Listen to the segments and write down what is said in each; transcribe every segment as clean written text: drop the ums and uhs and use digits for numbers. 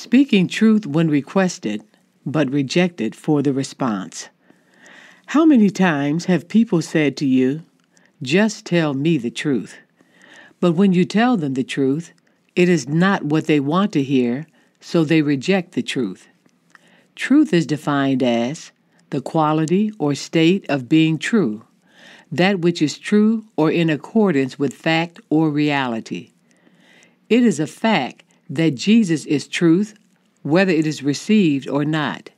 Speaking truth when requested, but rejected for the response. How many times have people said to you, "Just tell me the truth"? But when you tell them the truth, it is not what they want to hear, so they reject the truth. Truth is defined as the quality or state of being true, that which is true or in accordance with fact or reality. It is a fact that Jesus is truth, whether it is received or not.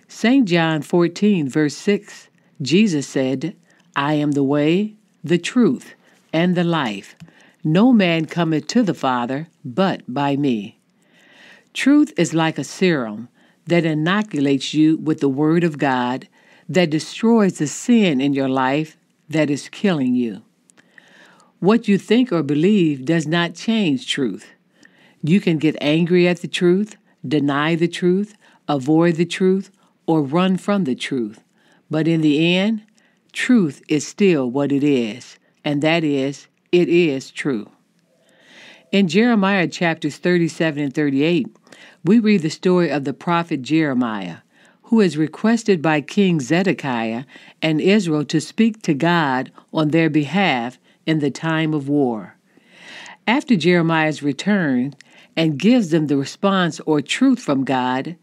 St. John 14, verse 6, Jesus said, "I am the way, the truth, and the life. No man cometh to the Father but by me." Truth is like a serum that inoculates you with the Word of God that destroys the sin in your life that is killing you. What you think or believe does not change truth. You can get angry at the truth, deny the truth, avoid the truth, or run from the truth. But in the end, truth is still what it is, and that is, it is true. In Jeremiah chapters 37 and 38, we read the story of the prophet Jeremiah, who is requested by King Zedekiah and Israel to speak to God on their behalf in the time of war. After Jeremiah's return and gives them the response or truth from God,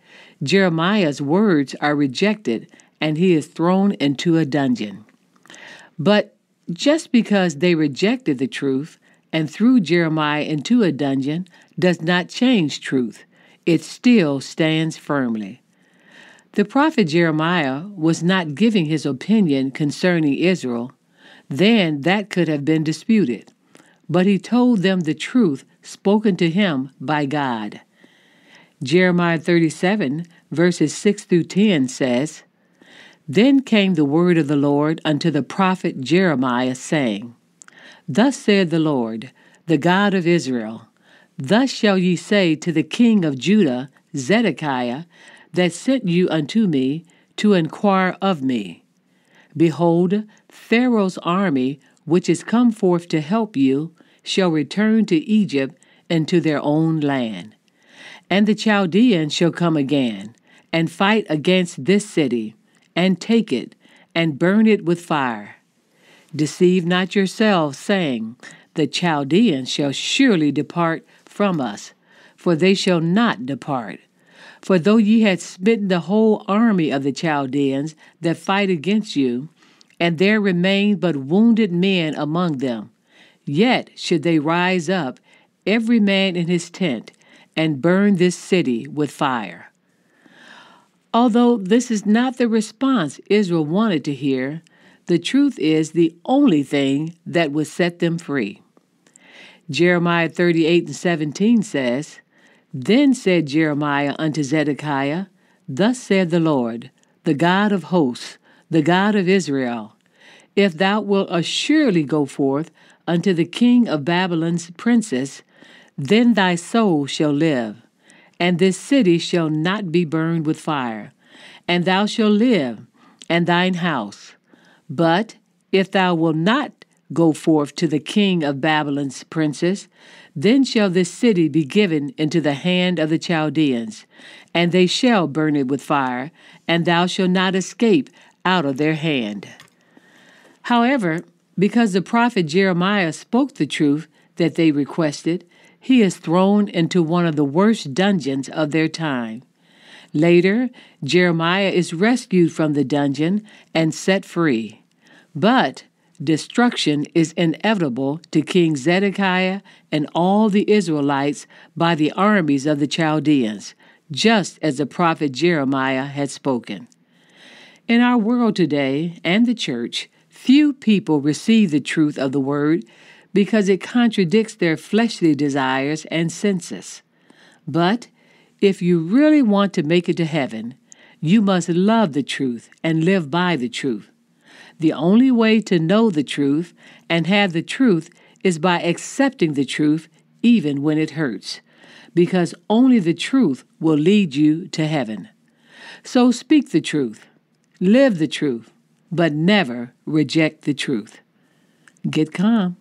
Jeremiah's words are rejected and he is thrown into a dungeon. But just because they rejected the truth and threw Jeremiah into a dungeon does not change truth. It still stands firmly. The prophet Jeremiah was not giving his opinion concerning Israel. Then that could have been disputed. But he told them the truth spoken to him by God. Jeremiah 37, verses 6 through 10 says, "Then came the word of the Lord unto the prophet Jeremiah, saying, Thus saith the Lord, the God of Israel, Thus shall ye say to the king of Judah, Zedekiah, that sent you unto me to inquire of me. Behold, Pharaoh's army, which is come forth to help you, shall return to Egypt into their own land. And the Chaldeans shall come again, and fight against this city, and take it, and burn it with fire. Deceive not yourselves, saying, The Chaldeans shall surely depart from us, for they shall not depart. For though ye had smitten the whole army of the Chaldeans that fight against you, and there remain but wounded men among them, yet should they rise up, every man in his tent, and burn this city with fire." Although this is not the response Israel wanted to hear, the truth is the only thing that would set them free. Jeremiah 38 and 17 says, "Then said Jeremiah unto Zedekiah, Thus saith the Lord, the God of hosts, the God of Israel, If thou wilt assuredly go forth unto the king of Babylon's princes, then thy soul shall live, and this city shall not be burned with fire, and thou shalt live, and thine house. But if thou wilt not go forth to the king of Babylon's princes, then shall this city be given into the hand of the Chaldeans, and they shall burn it with fire, and thou shalt not escape out of their hand." However, because the prophet Jeremiah spoke the truth that they requested, he is thrown into one of the worst dungeons of their time. Later, Jeremiah is rescued from the dungeon and set free. But destruction is inevitable to King Zedekiah and all the Israelites by the armies of the Chaldeans, just as the prophet Jeremiah had spoken. In our world today and the church, few people receive the truth of the word because it contradicts their fleshly desires and senses. But if you really want to make it to heaven, you must love the truth and live by the truth. The only way to know the truth and have the truth is by accepting the truth even when it hurts, because only the truth will lead you to heaven. So speak the truth, live the truth, but never reject the truth. Get calm.